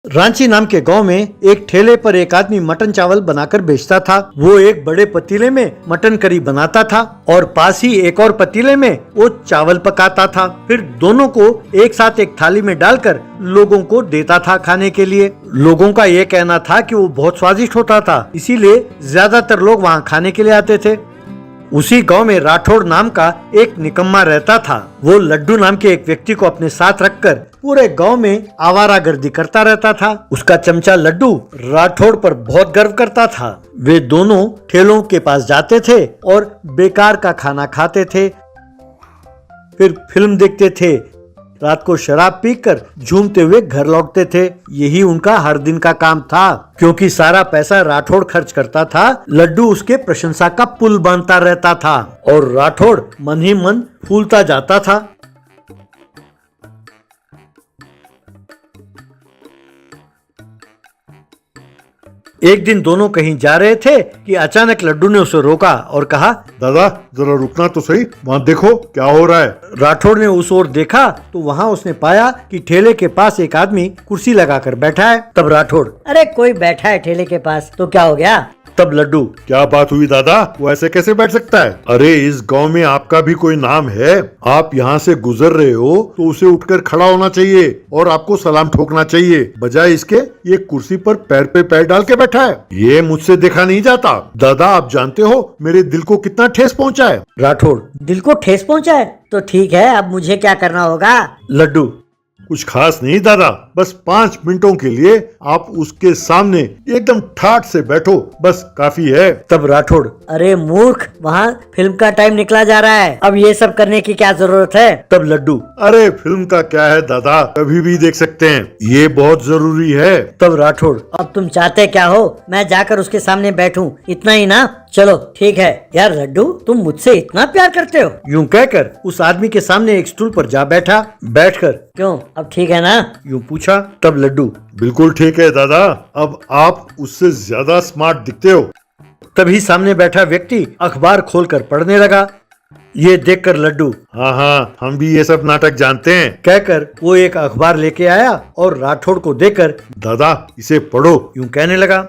रांची नाम के गांव में एक ठेले पर एक आदमी मटन चावल बनाकर बेचता था। वो एक बड़े पतीले में मटन करी बनाता था और पास ही एक और पतीले में वो चावल पकाता था। फिर दोनों को एक साथ एक थाली में डालकर लोगों को देता था खाने के लिए। लोगों का ये कहना था कि वो बहुत स्वादिष्ट होता था, इसीलिए ज्यादातर लोग वहाँ खाने के लिए आते थे। उसी गांव में राठौड़ नाम का एक निकम्मा रहता था। वो लड्डू नाम के एक व्यक्ति को अपने साथ रखकर पूरे गांव में आवारागर्दी करता रहता था। उसका चमचा लड्डू राठौड़ पर बहुत गर्व करता था। वे दोनों ठेलों के पास जाते थे और बेकार का खाना खाते थे, फिर फिल्म देखते थे, रात को शराब पीकर झूमते हुए घर लौटते थे। यही उनका हर दिन का काम था। क्योंकि सारा पैसा राठौड़ खर्च करता था, लड्डू उसके प्रशंसा का पुल बनता रहता था और राठौड़ मन ही मन फूलता जाता था। एक दिन दोनों कहीं जा रहे थे कि अचानक लड्डू ने उसे रोका और कहा, दादा जरा रुकना तो सही, वहाँ देखो क्या हो रहा है। राठौड़ ने उस ओर देखा तो वहाँ उसने पाया कि ठेले के पास एक आदमी कुर्सी लगाकर बैठा है। तब राठौड़, अरे कोई बैठा है ठेले के पास तो क्या हो गया। तब लड्डू, क्या बात हुई दादा, वो ऐसे कैसे बैठ सकता है। अरे इस गांव में आपका भी कोई नाम है, आप यहाँ से गुजर रहे हो तो उसे उठकर खड़ा होना चाहिए और आपको सलाम ठोकना चाहिए। बजाय इसके ये कुर्सी पर पैर पे पैर डाल के बैठा है। ये मुझसे देखा नहीं जाता। दादा आप जानते हो मेरे दिल को कितना ठेस पहुँचा है। राठौड़, दिल को ठेस पहुंचा है तो ठीक है, अब मुझे क्या करना होगा। लड्डू, कुछ खास नहीं दादा, बस 5 मिनटों के लिए आप उसके सामने एकदम ठाठ से बैठो, बस काफी है। तब राठौड़, अरे मूर्ख, वहाँ फिल्म का टाइम निकला जा रहा है, अब ये सब करने की क्या जरूरत है। तब लड्डू, अरे फिल्म का क्या है दादा, कभी भी देख सकते हैं, ये बहुत जरूरी है। तब राठौड़, अब तुम चाहते क्या हो, मैं जाकर उसके सामने बैठूं, इतना ही ना। चलो ठीक है। यार लड्डू, तुम मुझसे इतना प्यार करते हो। यूं कहकर उस आदमी के सामने एक स्टूल पर जा बैठा। बैठकर, क्यों, अब ठीक है ना। यूं पूछा। तब लड्डू, बिल्कुल ठीक है दादा, अब आप उससे ज्यादा स्मार्ट दिखते हो। तभी सामने बैठा व्यक्ति अखबार खोलकर पढ़ने लगा। ये देखकर लड्डू, हाँ, हम भी ये सब नाटक जानते हैं। कहकर वो एक अखबार लेके आया और राठौड़ को देकर, दादा इसे पढ़ो, यूं कहने लगा।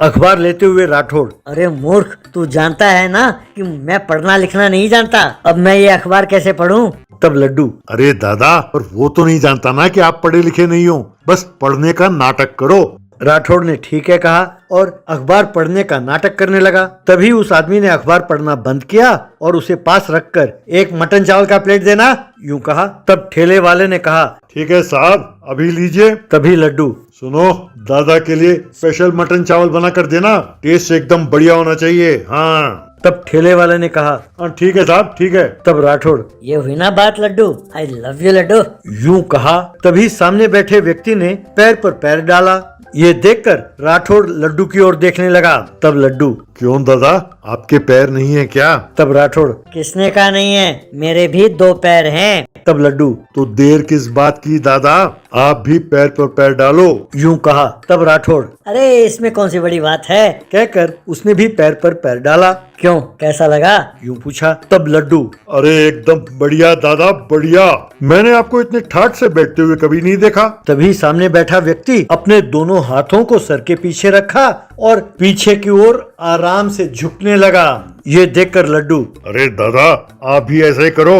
अखबार लेते हुए राठौड़, अरे मूर्ख, तू जानता है ना कि मैं पढ़ना लिखना नहीं जानता, अब मैं ये अखबार कैसे पढूं। तब लड्डू, अरे दादा पर वो तो नहीं जानता ना कि आप पढ़े लिखे नहीं हो, बस पढ़ने का नाटक करो। राठौड़ ने ठीक है कहा और अखबार पढ़ने का नाटक करने लगा। तभी उस आदमी ने अखबार पढ़ना बंद किया और उसे पास रखकर, एक मटन चावल का प्लेट देना, यूं कहा। तब ठेले वाले ने कहा, ठीक है साहब, अभी लीजिए। तभी लड्डू, सुनो, दादा के लिए स्पेशल मटन चावल बना कर देना, टेस्ट एकदम बढ़िया होना चाहिए। हाँ। तब ठेले वाले ने कहा, हाँ ठीक है साहब, ठीक है। तब राठौड़, ये हुई ना बात Laddu, I love you Laddu. यूं कहा। तभी सामने बैठे व्यक्ति ने पैर पर पैर डाला। ये देखकर राठौड़ लड्डू की ओर देखने लगा। तब लड्डू, क्यों दादा, आपके पैर नहीं है क्या। तब राठौड़, किसने कहा नहीं है, मेरे भी 2 पैर हैं। तब लड्डू, तो देर किस बात की दादा, आप भी पैर पर पैर डालो। यूं कहा। तब राठौड़, अरे इसमें कौन सी बड़ी बात है। कहकर उसने भी पैर पर पैर डाला। क्यों, कैसा लगा। यूं पूछा। तब लड्डू, अरे एकदम बढ़िया दादा, बढ़िया, मैंने आपको इतने ठाठ से बैठते हुए कभी नहीं देखा। तभी सामने बैठा व्यक्ति अपने दोनों हाथों को सर के पीछे रखा और पीछे की ओर आराम से झुकने लगा। ये देखकर लड्डू, अरे दादा आप भी ऐसा ही करो।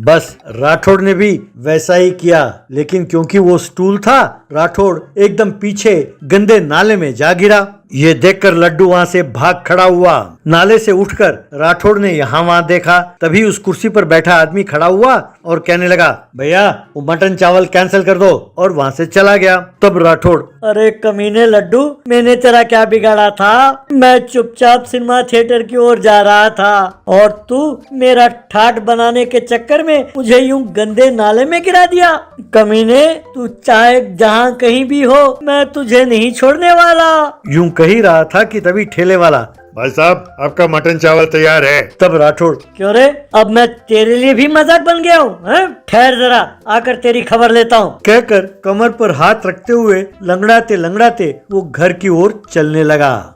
बस राठौड़ ने भी वैसा ही किया, लेकिन क्योंकि वो स्टूल था, राठौड़ एकदम पीछे गंदे नाले में जा गिरा। ये देखकर लड्डू वहाँ से भाग खड़ा हुआ। नाले से उठकर राठौड़ ने यहाँ वहाँ देखा। तभी उस कुर्सी पर बैठा आदमी खड़ा हुआ और कहने लगा, भैया वो मटन चावल कैंसिल कर दो, और वहाँ से चला गया। तब राठौड़, अरे कमीने लड्डू, मैंने तेरा क्या बिगाड़ा था, मैं चुपचाप सिनेमा थिएटर की ओर जा रहा था और तू मेरा ठाठ बनाने के चक्कर में मुझे यूं गंदे नाले में गिरा दिया। कमीने, तू चाहे जहाँ कहीं भी हो, मैं तुझे नहीं छोड़ने वाला। यूं कही रहा था कि तभी ठेले वाला, भाई साहब आपका मटन चावल तैयार है। तब राठौड़, क्यों रे, अब मैं तेरे लिए भी मजाक बन गया हूँ। ठहर जरा, आकर तेरी खबर लेता हूँ। कहकर कमर पर हाथ रखते हुए लंगड़ाते लंगड़ाते वो घर की ओर चलने लगा।